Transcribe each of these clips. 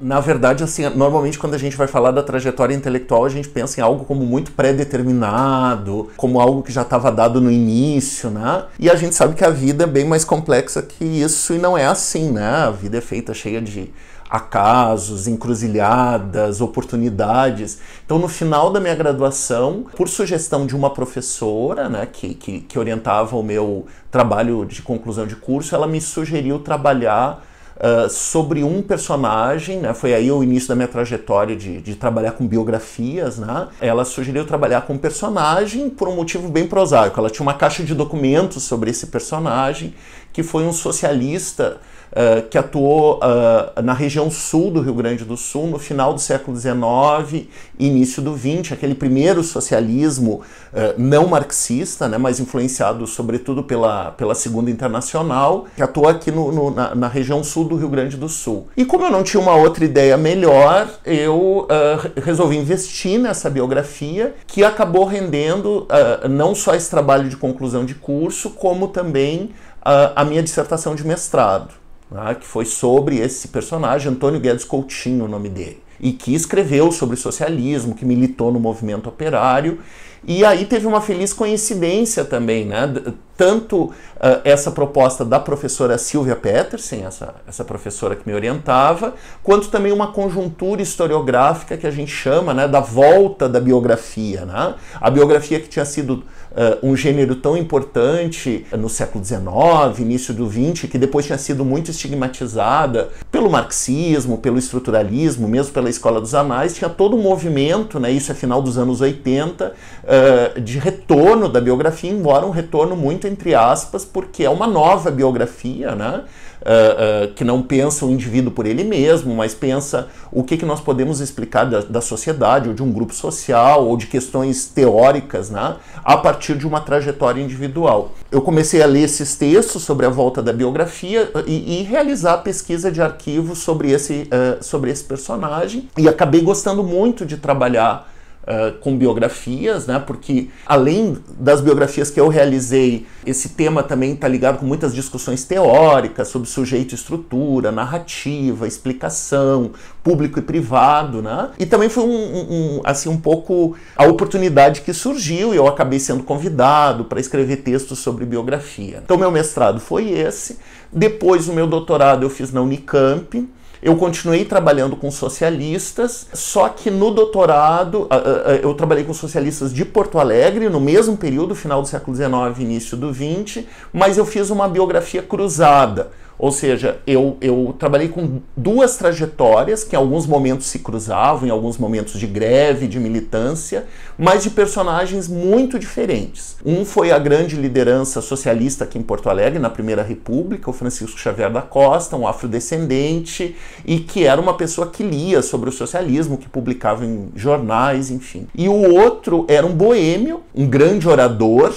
Na verdade, assim, normalmente quando a gente vai falar da trajetória intelectual, a gente pensa em algo como muito pré-determinado, como algo que já estava dado no início, né? E a gente sabe que a vida é bem mais complexa que isso e não é assim, né? A vida é feita cheia de acasos, encruzilhadas, oportunidades. Então, no final da minha graduação, por sugestão de uma professora, né, que orientava o meu trabalho de conclusão de curso, ela me sugeriu trabalhar sobre um personagem, né? Foi aí o início da minha trajetória de trabalhar com biografias, né? Ela sugeriu trabalhar com um personagem por um motivo bem prosaico. Ela tinha uma caixa de documentos sobre esse personagem, que foi um socialista que atuou na região sul do Rio Grande do Sul no final do século XIX e início do XX, aquele primeiro socialismo não marxista, né, mas influenciado sobretudo pela Segunda Internacional, que atuou aqui na região sul do Rio Grande do Sul. E como eu não tinha uma outra ideia melhor, eu resolvi investir nessa biografia, que acabou rendendo não só esse trabalho de conclusão de curso, como também a minha dissertação de mestrado, né, que foi sobre esse personagem, Antônio Guedes Coutinho, o nome dele, e que escreveu sobre socialismo, que militou no movimento operário. E aí teve uma feliz coincidência também, né? Tanto essa proposta da professora Silvia Petersen, essa professora que me orientava, quanto também uma conjuntura historiográfica que a gente chama, né, da volta da biografia, né? A biografia que tinha sido um gênero tão importante no século XIX, início do XX, que depois tinha sido muito estigmatizada pelo marxismo, pelo estruturalismo, mesmo pela Escola dos Anais, tinha todo um movimento, né, isso é final dos anos 80, de retorno da biografia, embora um retorno muito entre aspas, porque é uma nova biografia, né? Que não pensa o indivíduo por ele mesmo, mas pensa o que nós podemos explicar da sociedade, ou de um grupo social, ou de questões teóricas, né, a partir de uma trajetória individual. Eu comecei a ler esses textos sobre a volta da biografia e realizar pesquisa de arquivos sobre esse personagem, e acabei gostando muito de trabalhar com biografias, né? Porque além das biografias que eu realizei, esse tema também está ligado com muitas discussões teóricas sobre sujeito e estrutura, narrativa, explicação, público e privado, né? E também foi assim, um pouco a oportunidade que surgiu e eu acabei sendo convidado para escrever textos sobre biografia. Então meu mestrado foi esse, depois o meu doutorado eu fiz na Unicamp. Eu continuei trabalhando com socialistas, só que no doutorado eu trabalhei com socialistas de Porto Alegre, no mesmo período, final do século XIX, início do XX, mas eu fiz uma biografia cruzada. Ou seja, eu trabalhei com duas trajetórias que em alguns momentos se cruzavam, em alguns momentos de greve, de militância, mas de personagens muito diferentes. Um foi a grande liderança socialista aqui em Porto Alegre, na Primeira República, o Francisco Xavier da Costa, um afrodescendente, e que era uma pessoa que lia sobre o socialismo, que publicava em jornais, enfim. E o outro era um boêmio, um grande orador,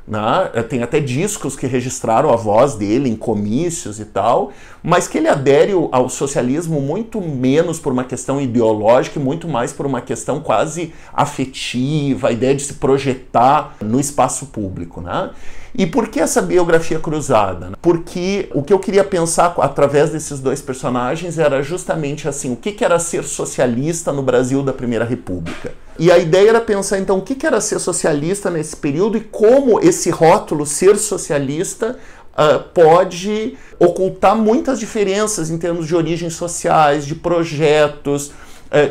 né? Tem até discos que registraram a voz dele em comícios e tal, mas que ele adere ao socialismo muito menos por uma questão ideológica e muito mais por uma questão quase afetiva, a ideia de se projetar no espaço público, né? E por que essa biografia cruzada? Porque o que eu queria pensar através desses dois personagens era justamente assim, o que era ser socialista no Brasil da Primeira República? E a ideia era pensar então o que era ser socialista nesse período e como esse rótulo ser socialista pode ocultar muitas diferenças em termos de origens sociais, de projetos,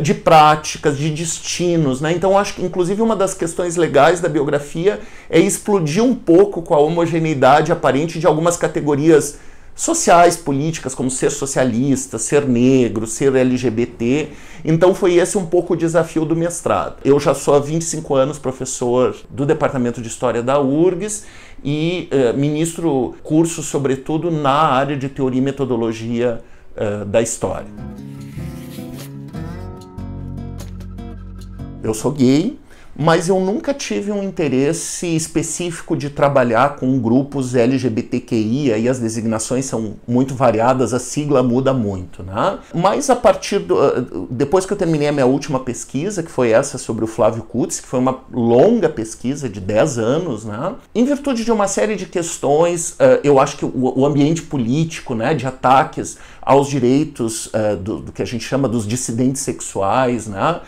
de práticas, de destinos, né? Então acho que inclusive uma das questões legais da biografia é explodir um pouco com a homogeneidade aparente de algumas categorias sociais, políticas, como ser socialista, ser negro, ser LGBT. Então foi esse um pouco o desafio do mestrado. Eu já sou há 25 anos professor do Departamento de História da URGS e ministro cursos, sobretudo, na área de teoria e metodologia da história. Eu sou gay, mas eu nunca tive um interesse específico de trabalhar com grupos LGBTQI, aí as designações são muito variadas, a sigla muda muito, né? Mas a partir depois que eu terminei a minha última pesquisa, que foi essa sobre o Flávio Kuntz, que foi uma longa pesquisa de 10 anos, né? Em virtude de uma série de questões, eu acho que o ambiente político, né, de ataques aos direitos do que a gente chama dos dissidentes sexuais, né?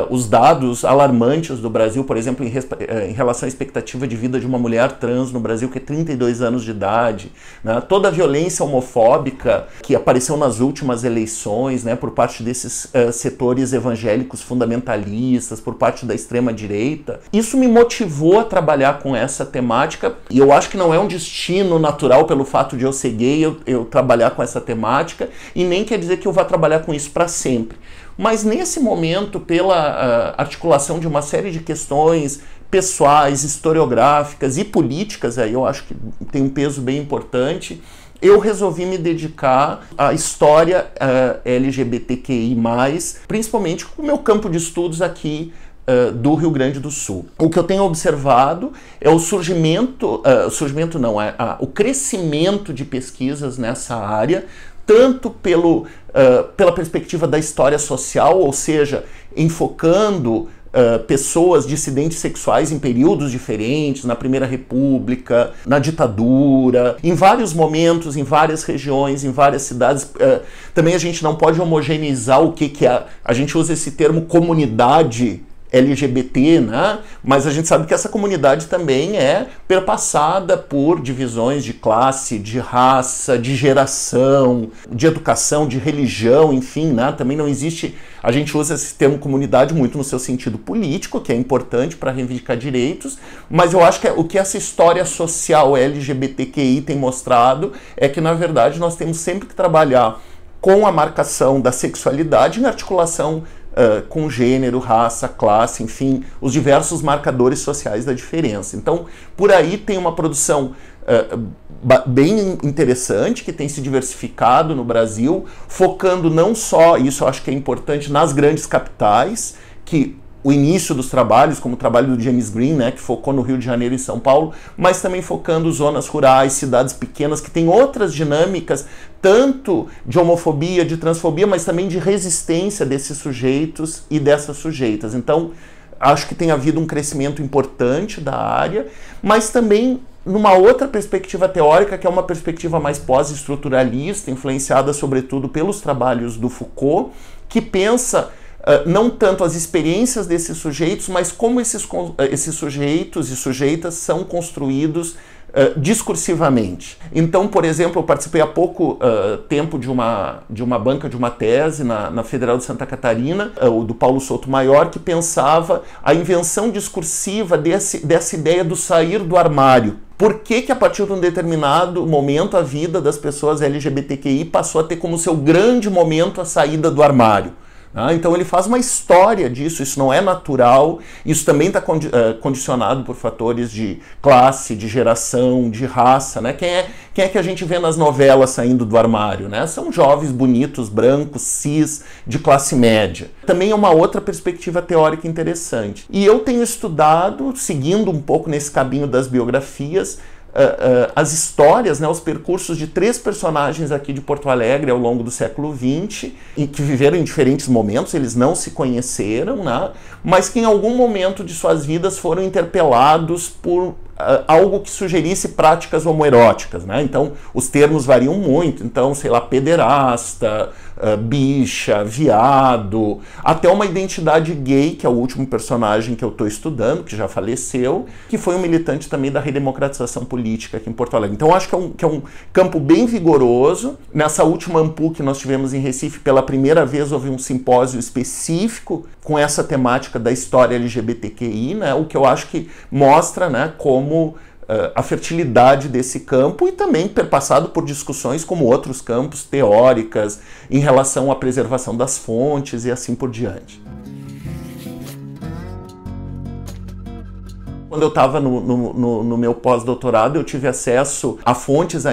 Os dados alarmantes do Brasil, por exemplo, em relação à expectativa de vida de uma mulher trans no Brasil, que é 32 anos de idade, né? Toda a violência homofóbica que apareceu nas últimas eleições, né, por parte desses setores evangélicos fundamentalistas, por parte da extrema-direita, isso me motivou a trabalhar com essa temática, e eu acho que não é um destino natural pelo fato de eu ser gay, eu trabalhar com essa temática, e nem quer dizer que eu vá trabalhar com isso para sempre. Mas nesse momento, pela articulação de uma série de questões pessoais, historiográficas e políticas, aí eu acho que tem um peso bem importante, eu resolvi me dedicar à história LGBTQI+, principalmente com o meu campo de estudos aqui do Rio Grande do Sul. O que eu tenho observado é o o crescimento de pesquisas nessa área, tanto pela perspectiva da história social, ou seja, enfocando pessoas dissidentes sexuais em períodos diferentes, na Primeira República, na ditadura, em vários momentos, em várias regiões, em várias cidades. Também a gente não pode homogeneizar o que é. A gente usa esse termo comunidade LGBT, né? Mas a gente sabe que essa comunidade também é perpassada por divisões de classe, de raça, de geração, de educação, de religião, enfim, né? Também não existe... A gente usa esse termo comunidade muito no seu sentido político, que é importante para reivindicar direitos, mas eu acho que o que essa história social LGBTQI tem mostrado é que, na verdade, nós temos sempre que trabalhar com a marcação da sexualidade em articulação com gênero, raça, classe, enfim, os diversos marcadores sociais da diferença. Então, por aí tem uma produção bem interessante, que tem se diversificado no Brasil, focando não só, isso eu acho que é importante, nas grandes capitais, que o início dos trabalhos, como o trabalho do James Green, né, que focou no Rio de Janeiro e São Paulo, mas também focando zonas rurais, cidades pequenas, que têm outras dinâmicas, tanto de homofobia, de transfobia, mas também de resistência desses sujeitos e dessas sujeitas. Então, acho que tem havido um crescimento importante da área, mas também numa outra perspectiva teórica, que é uma perspectiva mais pós-estruturalista, influenciada sobretudo pelos trabalhos do Foucault, que pensa não tanto as experiências desses sujeitos, mas como esses sujeitos e sujeitas são construídos discursivamente. Então, por exemplo, eu participei há pouco tempo de uma banca de uma tese na Federal de Santa Catarina, o do Paulo Sotomayor, que pensava a invenção discursiva dessa ideia do sair do armário. Por que a partir de um determinado momento a vida das pessoas LGBTQI passou a ter como seu grande momento a saída do armário? Então ele faz uma história disso, isso não é natural, isso também está condicionado por fatores de classe, de geração, de raça, né? Quem é que a gente vê nas novelas saindo do armário, né? São jovens bonitos, brancos, cis, de classe média. Também é uma outra perspectiva teórica interessante. E eu tenho estudado, seguindo um pouco nesse caminho das biografias, as histórias, né, os percursos de 3 personagens aqui de Porto Alegre ao longo do século XX, e que viveram em diferentes momentos, eles não se conheceram, né, mas que em algum momento de suas vidas foram interpelados por algo que sugerisse práticas homoeróticas, né? Então, os termos variam muito. Então, sei lá, pederasta, bicha, viado, até uma identidade gay, que é o último personagem que eu estou estudando, que já faleceu, que foi um militante também da redemocratização política aqui em Porto Alegre. Então, acho que é um campo bem vigoroso. Nessa última Ampu que nós tivemos em Recife, pela primeira vez houve um simpósio específico com essa temática da história LGBTQI, né? O que eu acho que mostra, né, como a fertilidade desse campo, e também perpassado por discussões como outros campos teóricas em relação à preservação das fontes e assim por diante. Quando eu estava no meu pós-doutorado, eu tive acesso a fontes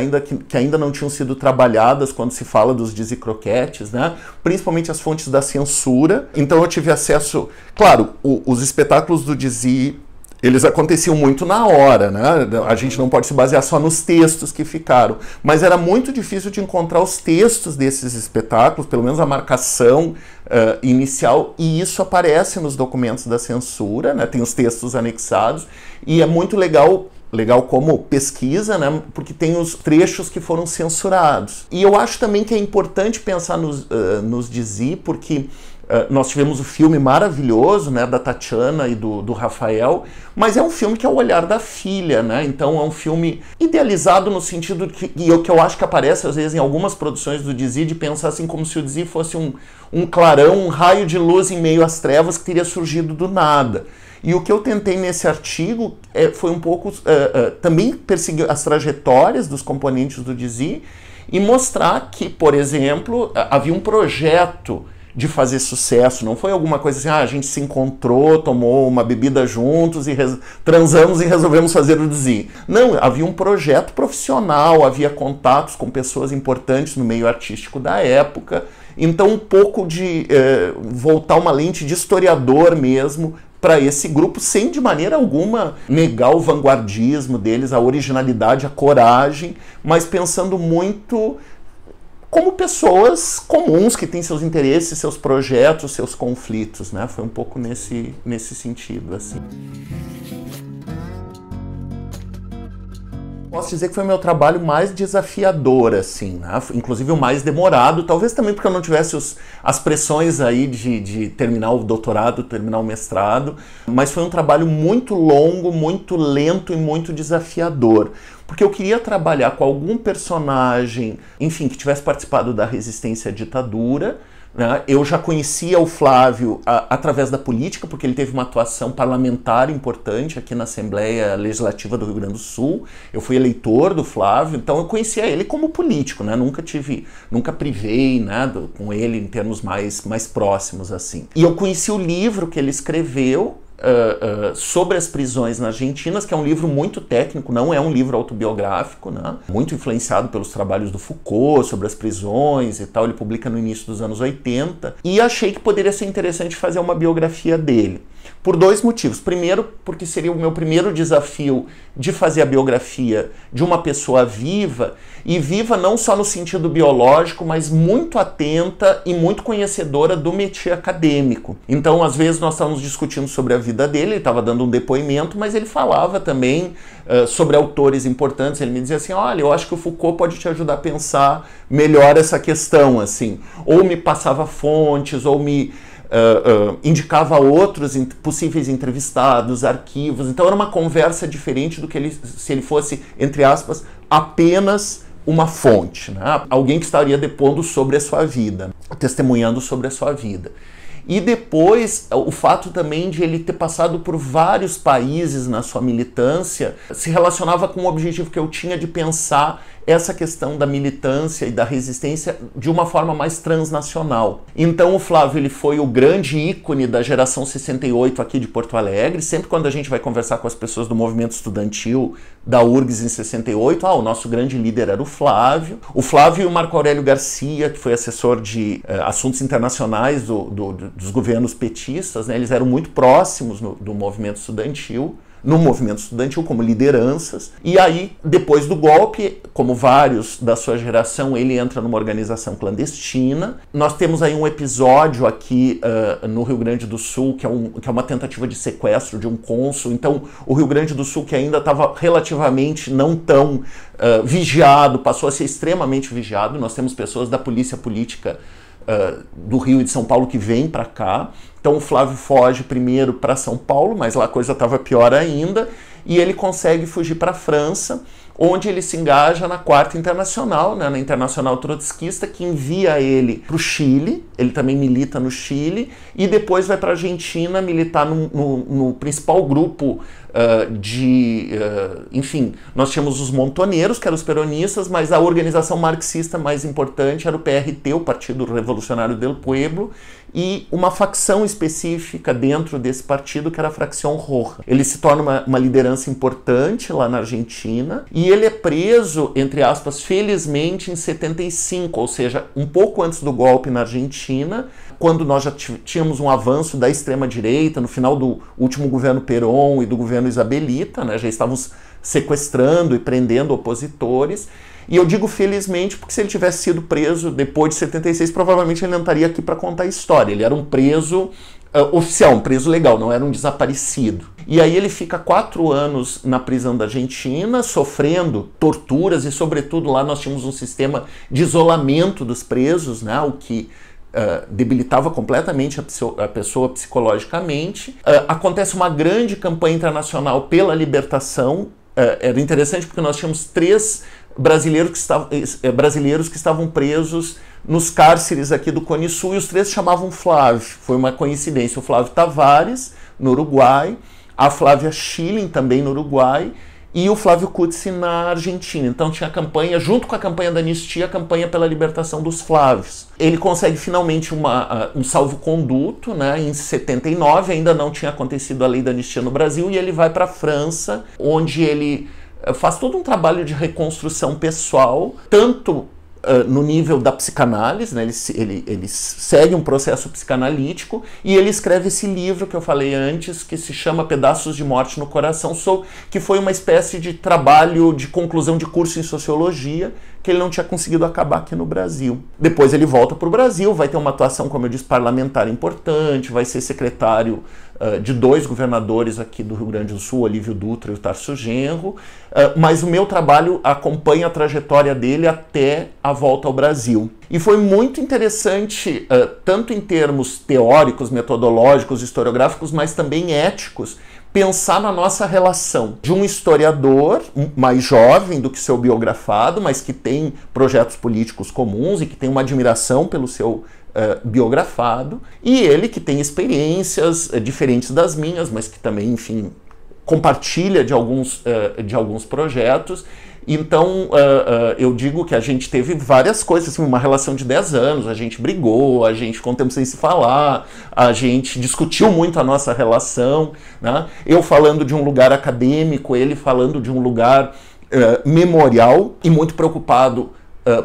que ainda não tinham sido trabalhadas quando se fala dos Dizzy Croquettes, né? Principalmente as fontes da censura. Então eu tive acesso... Claro, os espetáculos do Dizzy, eles aconteciam muito na hora, né? A gente não pode se basear só nos textos que ficaram, mas era muito difícil de encontrar os textos desses espetáculos, pelo menos a marcação inicial, e isso aparece nos documentos da censura, né? Tem os textos anexados, e é muito legal legal como pesquisa, né? Porque tem os trechos que foram censurados. E eu acho também que é importante pensar nos Dizzy, porque nós tivemos o filme maravilhoso, né, da Tatiana e do Rafael, mas é um filme que é o olhar da filha, né? Então é um filme idealizado no sentido que eu acho que aparece às vezes em algumas produções do Dizzy, de pensar assim como se o Dizzy fosse um clarão, um raio de luz em meio às trevas que teria surgido do nada. E o que eu tentei nesse artigo foi um pouco também perseguir as trajetórias dos componentes do Dizzy e mostrar que, por exemplo, havia um projeto de fazer sucesso, não foi alguma coisa assim, a gente se encontrou, tomou uma bebida juntos e transamos e resolvemos fazer o Dizzy. Não, havia um projeto profissional, havia contatos com pessoas importantes no meio artístico da época, então um pouco de voltar uma lente de historiador mesmo para esse grupo, sem de maneira alguma negar o vanguardismo deles, a originalidade, a coragem, mas pensando muito como pessoas comuns que têm seus interesses, seus projetos, seus conflitos, né? Foi um pouco nesse sentido, assim. Posso dizer que foi o meu trabalho mais desafiador, assim, né? Inclusive o mais demorado, talvez também porque eu não tivesse as pressões aí de terminar o doutorado, terminar o mestrado, mas foi um trabalho muito longo, muito lento e muito desafiador, porque eu queria trabalhar com algum personagem, enfim, que tivesse participado da resistência à ditadura, né? Eu já conhecia o Flávio através da política, porque ele teve uma atuação parlamentar importante aqui na Assembleia Legislativa do Rio Grande do Sul. Eu fui eleitor do Flávio, então eu conhecia ele como político, né? Nunca privei, né, com ele em termos mais próximos, assim. E eu conheci o livro que ele escreveu sobre as prisões na Argentina, que é um livro muito técnico, não é um livro autobiográfico, né? Muito influenciado pelos trabalhos do Foucault sobre as prisões e tal, ele publica no início dos anos 80, e achei que poderia ser interessante fazer uma biografia dele. Por dois motivos. Primeiro, porque seria o meu primeiro desafio de fazer a biografia de uma pessoa viva, e viva não só no sentido biológico, mas muito atenta e muito conhecedora do métier acadêmico. Então, às vezes, nós estávamos discutindo sobre a vida dele, ele estava dando um depoimento, mas ele falava também sobre autores importantes. Ele me dizia assim, olha, eu acho que o Foucault pode te ajudar a pensar melhor essa questão, assim. Ou me passava fontes, ou me indicava outros possíveis entrevistados, arquivos. Então era uma conversa diferente do que se ele fosse, entre aspas, apenas uma fonte, né? Alguém que estaria depondo sobre a sua vida, testemunhando sobre a sua vida. E depois, o fato também de ele ter passado por vários países na sua militância se relacionava com o objetivo que eu tinha de pensar essa questão da militância e da resistência de uma forma mais transnacional. Então o Flávio, ele foi o grande ícone da geração 68 aqui de Porto Alegre. Sempre quando a gente vai conversar com as pessoas do movimento estudantil da URGS em 68, o nosso grande líder era o Flávio. O Flávio e o Marco Aurélio Garcia, que foi assessor de assuntos internacionais dos governos petistas, né? Eles eram muito próximos do movimento estudantil. No movimento estudantil como lideranças, e aí, depois do golpe, como vários da sua geração, ele entra numa organização clandestina. Nós temos aí um episódio aqui no Rio Grande do Sul, que é uma tentativa de sequestro de um cônsul. Então, o Rio Grande do Sul, que ainda estava relativamente não tão vigiado, passou a ser extremamente vigiado. Nós temos pessoas da polícia política do Rio e de São Paulo que vêm para cá. Então o Flávio foge primeiro para São Paulo, mas lá a coisa estava pior ainda, e ele consegue fugir para a França, onde ele se engaja na Quarta Internacional, né, na Internacional Trotskista, que envia ele para o Chile. Ele também milita no Chile, e depois vai para a Argentina militar no principal grupo enfim, nós tínhamos os montoneiros, que eram os peronistas, mas a organização marxista mais importante era o PRT, o Partido Revolucionário del Pueblo, e uma facção específica dentro desse partido, que era a Fracción Roja. Ele se torna uma liderança importante lá na Argentina, e ele é preso, entre aspas, felizmente, em 75, ou seja, um pouco antes do golpe na Argentina, quando nós já tínhamos um avanço da extrema-direita, no final do último governo Perón e do governo Isabelita, né, já estávamos sequestrando e prendendo opositores. E eu digo felizmente porque se ele tivesse sido preso depois de 76, provavelmente ele não estaria aqui para contar a história. Ele era um preso oficial, um preso legal, não era um desaparecido. E aí ele fica 4 anos na prisão da Argentina, sofrendo torturas e, sobretudo, lá nós tínhamos um sistema de isolamento dos presos, né, o que debilitava completamente a pessoa psicologicamente. Acontece uma grande campanha internacional pela libertação. Era interessante porque nós tínhamos 3 brasileiros que estavam presos nos cárceres aqui do Cone Sul, e os 3 chamavam Flávio. Foi uma coincidência. O Flávio Tavares, no Uruguai, a Flávia Schilling, também no Uruguai, e o Flávio Kutzi na Argentina. Então tinha a campanha, junto com a campanha da anistia, a campanha pela libertação dos Flávios. Ele consegue finalmente um salvo-conduto, né, em 79, ainda não tinha acontecido a lei da anistia no Brasil, e ele vai para a França, onde ele faz todo um trabalho de reconstrução pessoal, tanto no nível da psicanálise, né? Ele segue um processo psicanalítico, e ele escreve esse livro que eu falei antes, que se chama Pedaços de Morte no Coração, que foi uma espécie de trabalho de conclusão de curso em sociologia, que ele não tinha conseguido acabar aqui no Brasil. Depois ele volta para o Brasil, vai ter uma atuação, como eu disse, parlamentar importante, vai ser secretário de 2 governadores aqui do Rio Grande do Sul, Olívio Dutra e o Tarso Genro, mas o meu trabalho acompanha a trajetória dele até a volta ao Brasil. E foi muito interessante, tanto em termos teóricos, metodológicos, historiográficos, mas também éticos, pensar na nossa relação de um historiador mais jovem do que seu biografado, mas que tem projetos políticos comuns e que tem uma admiração pelo seu biografado, e ele que tem experiências diferentes das minhas, mas que também, enfim, compartilha de alguns projetos. Então, eu digo que a gente teve várias coisas, assim, uma relação de 10 anos, a gente brigou, a gente ficou um tempo sem se falar, a gente discutiu muito a nossa relação, né? Eu falando de um lugar acadêmico, ele falando de um lugar memorial e muito preocupado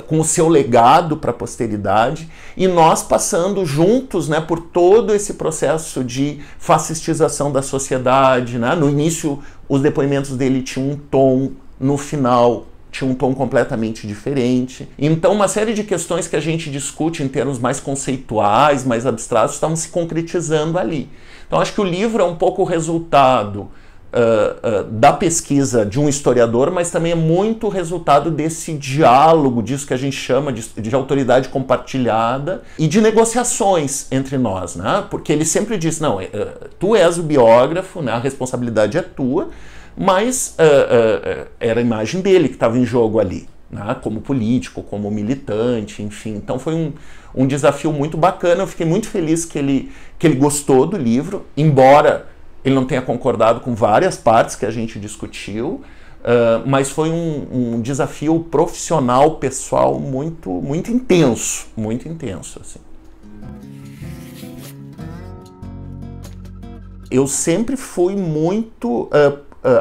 com o seu legado para a posteridade, e nós passando juntos, né, por todo esse processo de fascistização da sociedade, né? No início, os depoimentos dele tinham um tom, no final tinha um tom completamente diferente. Então uma série de questões que a gente discute em termos mais conceituais, mais abstratos, estavam se concretizando ali. Então acho que o livro é um pouco o resultado da pesquisa de um historiador, mas também é muito resultado desse diálogo, disso que a gente chama de autoridade compartilhada e de negociações entre nós, né? Porque ele sempre diz, não, tu és o biógrafo, né? A responsabilidade é tua, mas era a imagem dele que estava em jogo ali, né? Como político, como militante, enfim. Então foi um desafio muito bacana. Eu fiquei muito feliz que ele gostou do livro, embora ele não tenha concordado com várias partes que a gente discutiu, mas foi um desafio profissional, pessoal, muito, muito intenso, assim. Eu sempre fui muito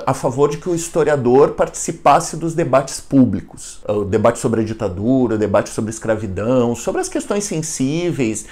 a favor de que o historiador participasse dos debates públicos, o debate sobre a ditadura, o debate sobre a escravidão, sobre as questões sensíveis.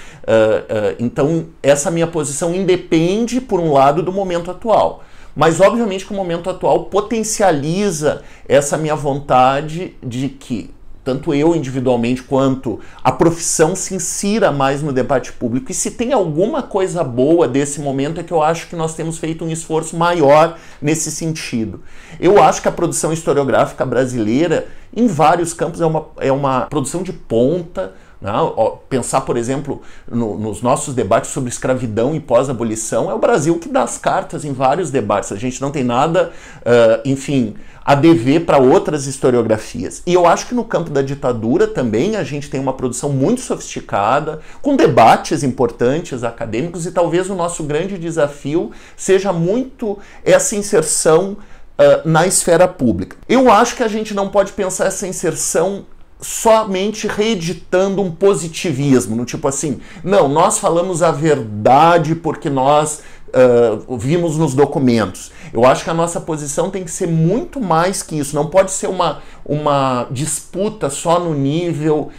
Então, essa minha posição independe, por um lado, do momento atual. Mas, obviamente, que o momento atual potencializa essa minha vontade de que tanto eu individualmente quanto a profissão se insira mais no debate público. E se tem alguma coisa boa desse momento é que eu acho que nós temos feito um esforço maior nesse sentido. Eu acho que a produção historiográfica brasileira, em vários campos, é uma produção de ponta. Pensar, por exemplo, nos nossos debates sobre escravidão e pós-abolição, é o Brasil que dá as cartas em vários debates. A gente não tem nada, enfim, a dever para outras historiografias. E eu acho que no campo da ditadura também a gente tem uma produção muito sofisticada, com debates importantes acadêmicos, e talvez o nosso grande desafio seja muito essa inserção na esfera pública. Eu acho que a gente não pode pensar essa inserção somente reeditando um positivismo, no tipo assim, não, nós falamos a verdade porque nós vimos nos documentos. Eu acho que a nossa posição tem que ser muito mais que isso, não pode ser uma disputa só no nível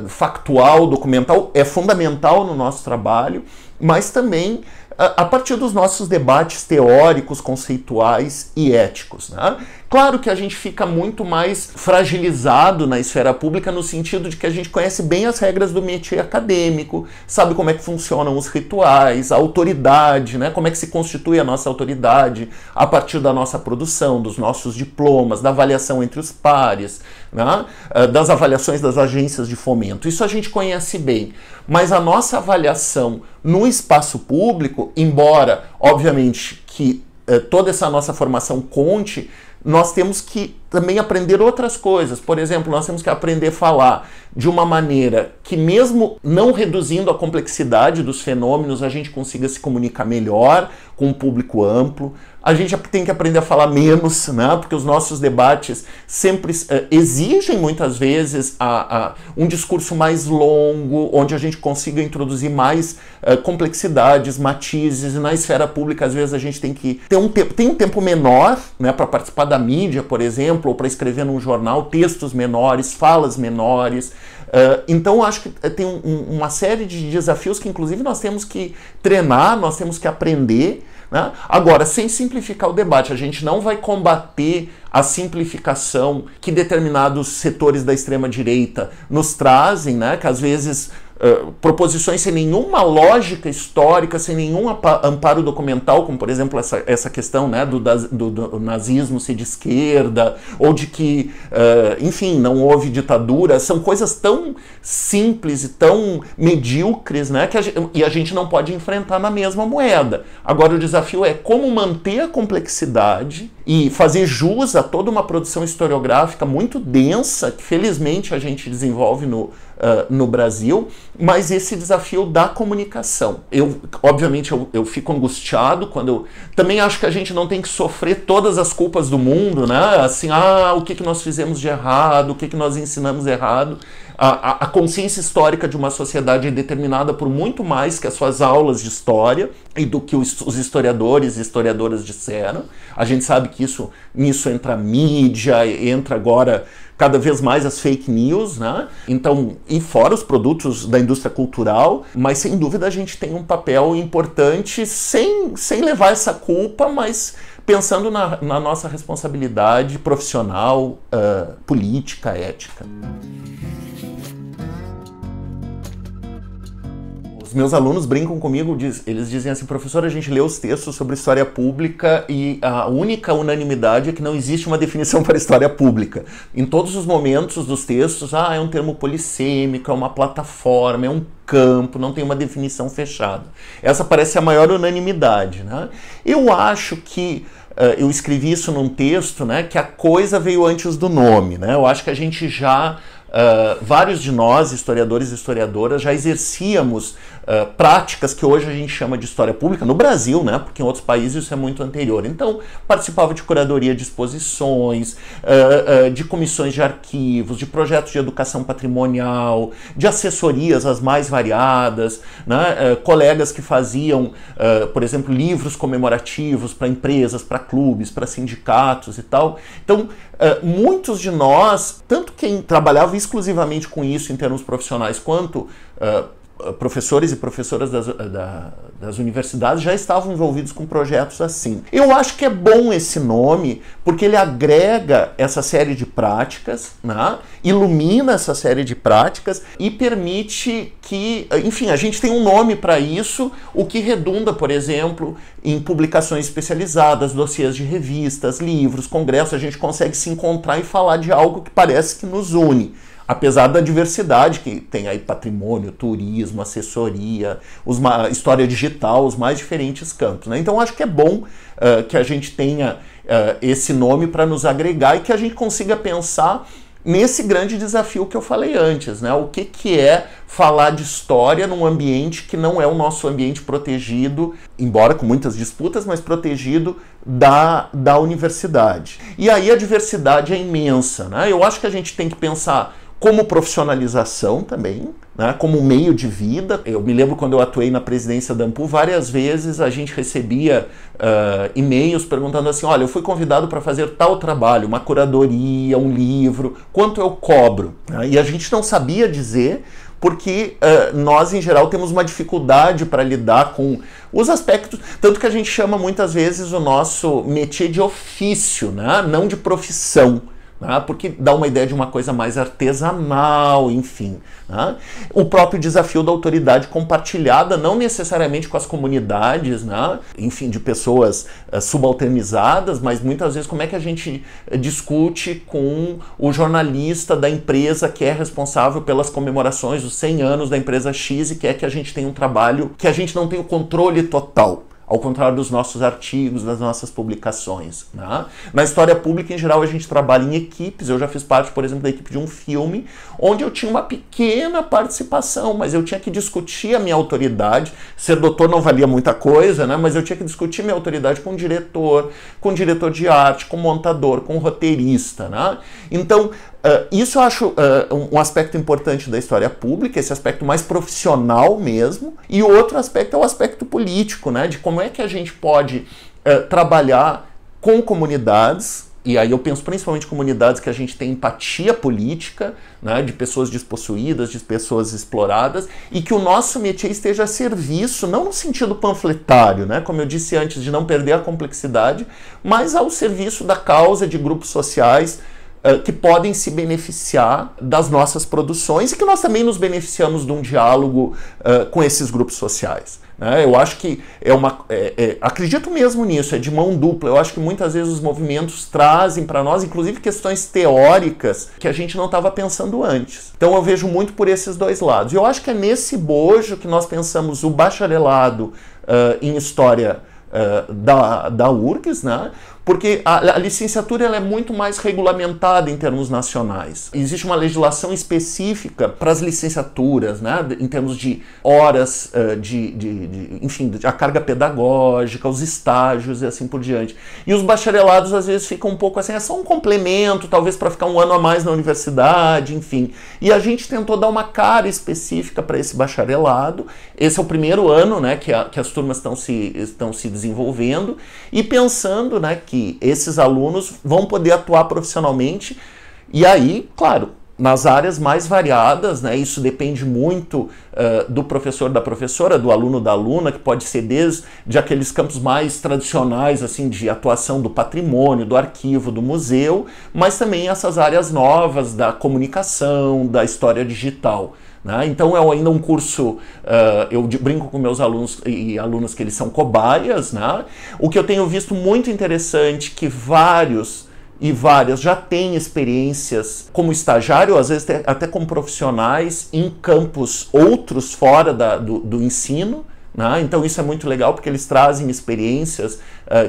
factual, documental, é fundamental no nosso trabalho, mas também a partir dos nossos debates teóricos, conceituais e éticos, né? Claro que a gente fica muito mais fragilizado na esfera pública no sentido de que a gente conhece bem as regras do métier acadêmico, sabe como é que funcionam os rituais, a autoridade, né? Como é que se constitui a nossa autoridade a partir da nossa produção, dos nossos diplomas, da avaliação entre os pares, né? Das avaliações das agências de fomento. Isso a gente conhece bem, mas a nossa avaliação no espaço público, embora, obviamente, que toda essa nossa formação conte, nós temos que também aprender outras coisas. Por exemplo, nós temos que aprender a falar de uma maneira que, mesmo não reduzindo a complexidade dos fenômenos, a gente consiga se comunicar melhor com um público amplo. A gente tem que aprender a falar menos, né? Porque os nossos debates sempre exigem, muitas vezes, um discurso mais longo, onde a gente consiga introduzir mais complexidades, matizes, e na esfera pública, às vezes, a gente tem que ter um tempo menor, né, para participar da mídia, por exemplo, ou para escrever num jornal, textos menores, falas menores. Então, acho que tem uma série de desafios que, inclusive, nós temos que treinar, nós temos que aprender, né? Agora, sem simplificar o debate, a gente não vai combater a simplificação que determinados setores da extrema-direita nos trazem, né? Que às vezes proposições sem nenhuma lógica histórica, sem nenhum amparo documental, como por exemplo essa questão, né, do nazismo ser de esquerda, ou de que, enfim, não houve ditadura, são coisas tão simples e tão medíocres, né, e a gente não pode enfrentar na mesma moeda. Agora o desafio é como manter a complexidade e fazer jus a toda uma produção historiográfica muito densa, que felizmente a gente desenvolve no Brasil, mas esse desafio da comunicação. Obviamente, eu fico angustiado quando eu... Também acho que a gente não tem que sofrer todas as culpas do mundo, né? Assim, o que nós fizemos de errado, o que nós ensinamos errado. A consciência histórica de uma sociedade é determinada por muito mais que as suas aulas de história e do que os historiadores e historiadoras disseram. A gente sabe que nisso entra a mídia, entra agora cada vez mais as fake news, né? Então, e fora os produtos da indústria cultural, mas sem dúvida a gente tem um papel importante sem levar essa culpa, mas pensando na nossa responsabilidade profissional, política, ética. Os meus alunos brincam comigo, eles dizem assim: professor, a gente lê os textos sobre história pública e a única unanimidade é que não existe uma definição para história pública. Em todos os momentos dos textos, é um termo polissêmico, é uma plataforma, é um campo, não tem uma definição fechada. Essa parece a maior unanimidade, né? Eu acho que eu escrevi isso num texto, né, que a coisa veio antes do nome, né? Eu acho que a gente já... vários de nós, historiadores e historiadoras, já exercíamos práticas que hoje a gente chama de história pública, no Brasil, né? Porque em outros países isso é muito anterior. Então, participava de curadoria de exposições, de comissões de arquivos, de projetos de educação patrimonial, de assessorias as mais variadas, né? Colegas que faziam, por exemplo, livros comemorativos para empresas, para clubes, para sindicatos e tal. Então, muitos de nós, tanto quem trabalhava exclusivamente com isso em termos profissionais, quanto professores e professoras das universidades já estavam envolvidos com projetos assim. Eu acho que é bom esse nome, porque ele agrega essa série de práticas, né? Ilumina essa série de práticas e permite que, enfim, a gente tem um nome para isso, o que redunda, por exemplo, em publicações especializadas, dossiês de revistas, livros, congressos. A gente consegue se encontrar e falar de algo que parece que nos une. Apesar da diversidade que tem aí, patrimônio, turismo, assessoria, história digital, os mais diferentes campos, né? Então acho que é bom que a gente tenha esse nome para nos agregar e que a gente consiga pensar nesse grande desafio que eu falei antes, né? O que é falar de história num ambiente que não é o nosso ambiente protegido, embora com muitas disputas, mas protegido da universidade. E aí a diversidade é imensa, né? Eu acho que a gente tem que pensar como profissionalização também, né, como meio de vida. Eu me lembro quando eu atuei na presidência da AMPU, várias vezes a gente recebia e-mails perguntando assim: olha, eu fui convidado para fazer tal trabalho, uma curadoria, um livro, quanto eu cobro? E a gente não sabia dizer, porque nós, em geral, temos uma dificuldade para lidar com os aspectos, tanto que a gente chama muitas vezes o nosso métier de ofício, né? Não de profissão. Porque dá uma ideia de uma coisa mais artesanal, enfim. Né? O próprio desafio da autoridade compartilhada, não necessariamente com as comunidades, né? Enfim, de pessoas subalternizadas, mas muitas vezes como é que a gente discute com o jornalista da empresa que é responsável pelas comemorações dos 100 anos da empresa X e quer que a gente tenha um trabalho que a gente não tem o controle total. Ao contrário dos nossos artigos, das nossas publicações. Né? Na história pública, em geral, a gente trabalha em equipes. Eu já fiz parte, por exemplo, da equipe de um filme, onde eu tinha uma pequena participação, mas eu tinha que discutir a minha autoridade. Ser doutor não valia muita coisa, né? Mas eu tinha que discutir minha autoridade com o diretor de arte, com o montador, com o roteirista. Né? Então, isso eu acho um aspecto importante da história pública, esse aspecto mais profissional mesmo, e o outro aspecto é o aspecto político, né, de como é que a gente pode trabalhar com comunidades, e aí eu penso principalmente em comunidades que a gente tem empatia política, né, de pessoas despossuídas, de pessoas exploradas, e que o nosso métier esteja a serviço, não no sentido panfletário, né, como eu disse antes, de não perder a complexidade, mas ao serviço da causa de grupos sociais que podem se beneficiar das nossas produções e que nós também nos beneficiamos de um diálogo com esses grupos sociais. Né? Eu acho que acredito mesmo nisso, é de mão dupla. Eu acho que muitas vezes os movimentos trazem para nós, inclusive, questões teóricas que a gente não estava pensando antes. Então eu vejo muito por esses dois lados. E eu acho que é nesse bojo que nós pensamos o bacharelado em História da URGS, né? Porque a licenciatura ela é muito mais regulamentada em termos nacionais. Existe uma legislação específica para as licenciaturas, né? Em termos de horas, enfim, a carga pedagógica, os estágios e assim por diante. E os bacharelados às vezes ficam um pouco assim, é só um complemento, talvez para ficar um ano a mais na universidade, enfim. E a gente tentou dar uma cara específica para esse bacharelado. Esse é o primeiro ano, né, que as turmas estão se desenvolvendo e pensando, né, que esses alunos vão poder atuar profissionalmente e aí, claro, nas áreas mais variadas, né? Isso depende muito do professor, da professora, do aluno, da aluna, que pode ser desde aqueles campos mais tradicionais, assim, de atuação do patrimônio, do arquivo, do museu, mas também essas áreas novas da comunicação, da história digital. Né? Então é ainda um curso, eu brinco com meus alunos e alunas que eles são cobaias, né? O que eu tenho visto muito interessante que vários e várias já têm experiências como estagiário, às vezes até como profissionais em campos outros fora do ensino. Né? Então isso é muito legal porque eles trazem experiências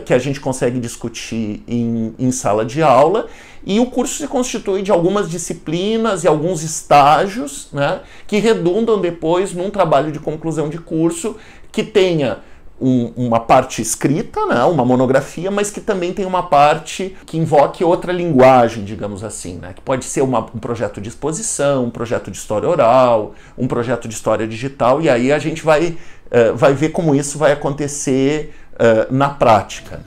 que a gente consegue discutir em sala de aula e o curso se constitui de algumas disciplinas e alguns estágios, né, que redundam depois num trabalho de conclusão de curso que tenha uma parte escrita, né, uma monografia, mas que também tem uma parte que invoque outra linguagem, digamos assim, né, que pode ser um projeto de exposição, um projeto de história oral, um projeto de história digital, e aí a gente vai ver como isso vai acontecer na prática.